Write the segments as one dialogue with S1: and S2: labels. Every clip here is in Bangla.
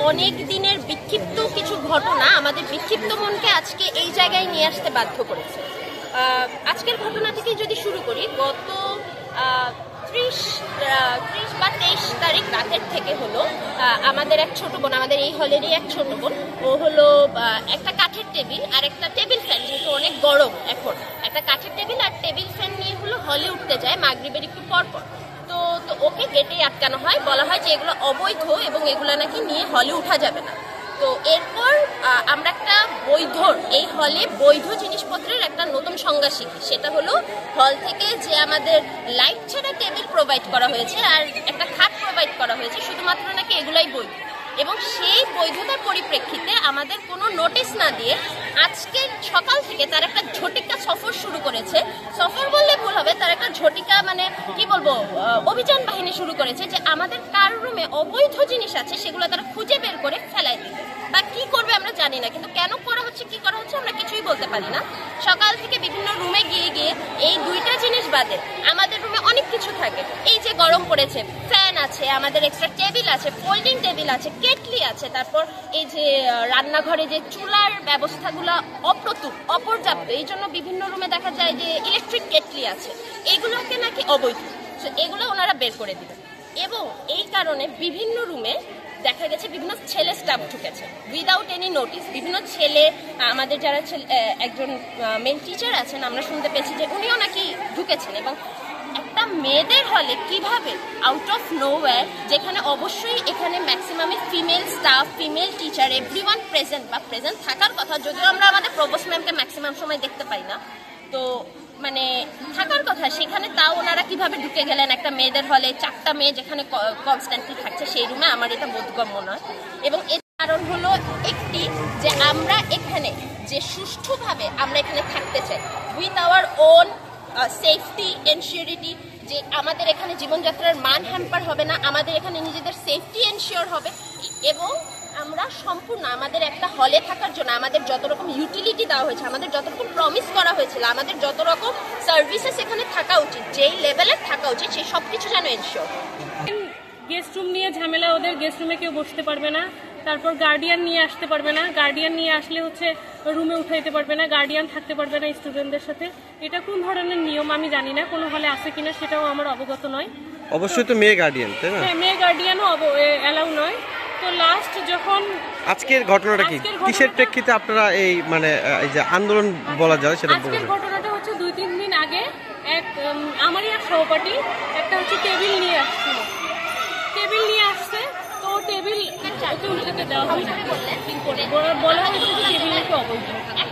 S1: অনেক দিনের বিক্ষিপ্ত কিছু ঘটনা আমাদের বিক্ষিপ্ত মনকে আজকে এই জায়গায় নিয়ে আসতে বাধ্য করেছে। আজকের ঘটনা থেকে যদি শুরু করি, গত 30 বা 23 তারিখ রাতের থেকে হলো আমাদের এক ছোট বোন, আমাদের এই হলেরই এক ছোট বোন, ও হলো একটা কাঠের টেবিল আর একটা টেবিল ফ্যান, যেহেতু অনেক গরম এখন, একটা কাঠের টেবিল আর টেবিল ফ্যান নিয়ে হলো হলে উঠতে যায় মাগরিবের একটু পর পর। তো ওকে গেটেই আটকানো হয়, বলা হয় যে এগুলো অবৈধ এবং এগুলো নাকি নিয়ে হলে উঠা যাবে না। তো এরপর আমরা একটা এই হলে বৈধ জিনিসপত্রের একটা নতুন সংজ্ঞা শিখি। সেটা হলো হল থেকে যে আমাদের লাইট ছাড়া টেবিল প্রোভাইড করা হয়েছে আর একটা খাট প্রোভাইড করা হয়েছে, শুধুমাত্র নাকি এগুলাই বৈধ। এবং সেই বৈধতার পরিপ্রেক্ষিতে আমাদের কোনো নোটিশ না দিয়ে আজকে সকাল থেকে তার একটা ঝটিকা সফর শুরু করেছে। সফর বললে ভুল হবে, তার একটা ঝটিকা মানে কি বলবো, অভিযান বাহিনী শুরু করেছে যে আমাদের কার রুমে অবৈধ জিনিস আছে সেগুলো তারা খুঁজে বের করে ফেলাই দিবে। বা কি করবে আমরা জানি না, কিন্তু কেন করা হচ্ছে, কি করা হচ্ছে আমরা কিছুই বলতে পারি না। সকাল থেকে বিভিন্ন রুমে গিয়ে এই দুইটা জিনিস বাদে আমাদের রুমে অনেক কিছু থাকে। এই যে গরম পড়েছে, ফ্যান আছে, আমাদের এক্সট্রা টেবিল আছে, ফোল্ডিং টেবিল আছে, কেটলি আছে, তারপর এই যে রান্নাঘরে যে চুলার ব্যবস্থাগুলো অপর্যাপ্ত, এই জন্য বিভিন্ন রুমে দেখা যায় যে ইলেকট্রিক কেটলি আছে, এগুলোকে নাকি অবৈধ। এগুলো ওনারা বের করে দিবেন। এবং এই কারণে বিভিন্ন রুমে দেখা গেছে বিভিন্ন ছেলে স্টাফ ঢুকেছে উইদাউট এনি নোটিস। বিভিন্ন ছেলে, আমাদের যারা একজন মেল টিচার আছেন, আমরা শুনতে পেয়েছি যে উনিও নাকি ঢুকেছেন। এবং একটা মেয়েদের হলে কিভাবে আউট অফ নোওয়্যার, যেখানে অবশ্যই এখানে ম্যাক্সিমামে female staff, female teacher, everyone present থাকার কথা, যদিও আমরা আমাদের প্রভোস্ট ম্যামকে ম্যাক্সিমাম সময় দেখতে পাই না, তো মানে থাকার কথা সেখানে, তাও ওনারা কিভাবে ঢুকে গেলেন একটা মেয়েদের হলে, 4টা মেয়ে যেখানে কনস্ট্যান্টলি থাকছে সেই রুমে, আমার এটা বোধগম্য নয়। এবং এর কারণ হলো একটি, যে আমরা এখানে যে সুষ্ঠুভাবে আমরা এখানে থাকতে চাই উইথ আওয়ার ওন সেফটি এনশিওরিটি, যে আমাদের এখানে জীবনযাত্রার মান হ্যাম্পার হবে না, আমাদের এখানে নিজেদের সেফটি এনশিওর হবে। এবং আমরা সম্পূর্ণ আমাদের একটা হলে থাকার জন্য আমাদের যত রকম ইউটিলিটি দেওয়া হয়েছে, আমাদের যত রকম প্রমিস করা হয়েছিল, আমাদের যত রকম সার্ভিসেস এখানে থাকা উচিত, যেই লেভেলের থাকা উচিত, সেই সব কিছু যেন এনশিওর।
S2: গেস্ট রুম নিয়ে ঝামেলা, ওদের গেস্ট রুমে কেউ বসতে পারবে না, তারপর গার্ডিয়ান নিয়ে আসতে পারবে না, গার্ডিয়ান নিয়ে আসলে হচ্ছে রুমে উঠাইতে পারবে না, গার্ডিয়ান থাকতে পারবে না স্টুডেন্টদের সাথে। এটা কোন ধরনের নিয়ম আমি জানি না, কোনো হলে আছে কিনা সেটাও আমার অবগত নয়।
S3: অবশ্যই তো মেয়ে গার্ডিয়ান, তাই না?
S2: হ্যাঁ, মেয়ে গার্ডিয়ানও অ্যালাউ নয়। তো লাস্ট যখন
S3: আজকের ঘটনাটা কি, কিসের প্রেক্ষিতে আপনারা এই মানে এই যে আন্দোলন বলা যায় সেটা বলুন।
S2: আজকের ঘটনাটা হচ্ছে 2-3 দিন আগে আমারই এক সহপাঠী একটা হচ্ছে টেবিল নিয়ে আসছিল, টেবিল নিয়ে আসছে, তো টেবিল উঠাতে দেওয়া হয় না, বলা হয়েছে যে টেবিল নাকি অবৈধ।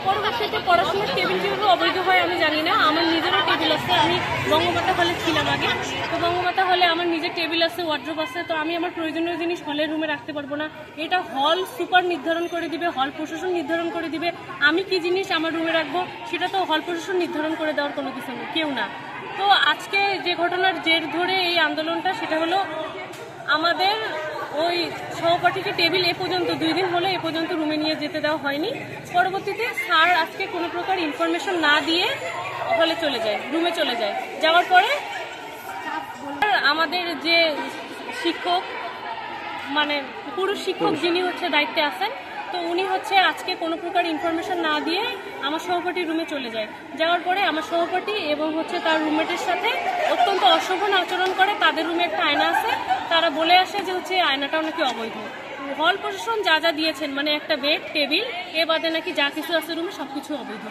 S2: পরবর্তীতে পড়াশোনার টেবিল যেগুলো অবৈধ হয় আমি জানি না, আমার নিজেরও টেবিল আছে, আমি বঙ্গমাতা হলে ছিলাম আগে, তো বঙ্গমাতা হলে আমার নিজের টেবিল আছে, ওয়ার্ড্রোব আছে, তো আমি আমার প্রয়োজনীয় জিনিস হলের রুমে রাখতে পারবো না। এটা হল সুপার নির্ধারণ করে দিবে, হল প্রশাসন নির্ধারণ করে দিবে আমি কি জিনিস আমার রুমে রাখবো, সেটা তো হল প্রশাসন নির্ধারণ করে দেওয়ার কোনো কিছু নেই, কেউ না। তো আজকে যে ঘটনার জের ধরে এই আন্দোলনটা, সেটা হলো আমাদের ওই সহপাঠীকে টেবিল এ পর্যন্ত 2 দিন হলে এ পর্যন্ত রুমে নিয়ে যেতে দেওয়া হয়নি। পরবর্তীতে স্যার আজকে কোনো প্রকার ইনফরমেশন না দিয়ে হলে চলে যায়, রুমে চলে যায়। যাওয়ার পরে আমাদের যে শিক্ষক, মানে পুরুষ শিক্ষক যিনি হচ্ছে দায়িত্বে আছেন, তো উনি হচ্ছে আজকে কোনো প্রকার ইনফরমেশন না দিয়ে আমার সহপাঠীর রুমে চলে যায়। যাওয়ার পরে আমার সহপাঠী এবং হচ্ছে তার রুমমেটের সাথে অত্যন্ত অশোভন আচরণ করে। তাদের রুমে একটা আয়না আছে, তারা বলে আসে যে হচ্ছে আয়নাটাও নাকি অবৈধ। হল প্রশাসন যা যা দিয়েছেন, মানে একটা বেড, টেবিল, এ বাদে নাকি যা কিছু আছে রুমে সবকিছু অবৈধ।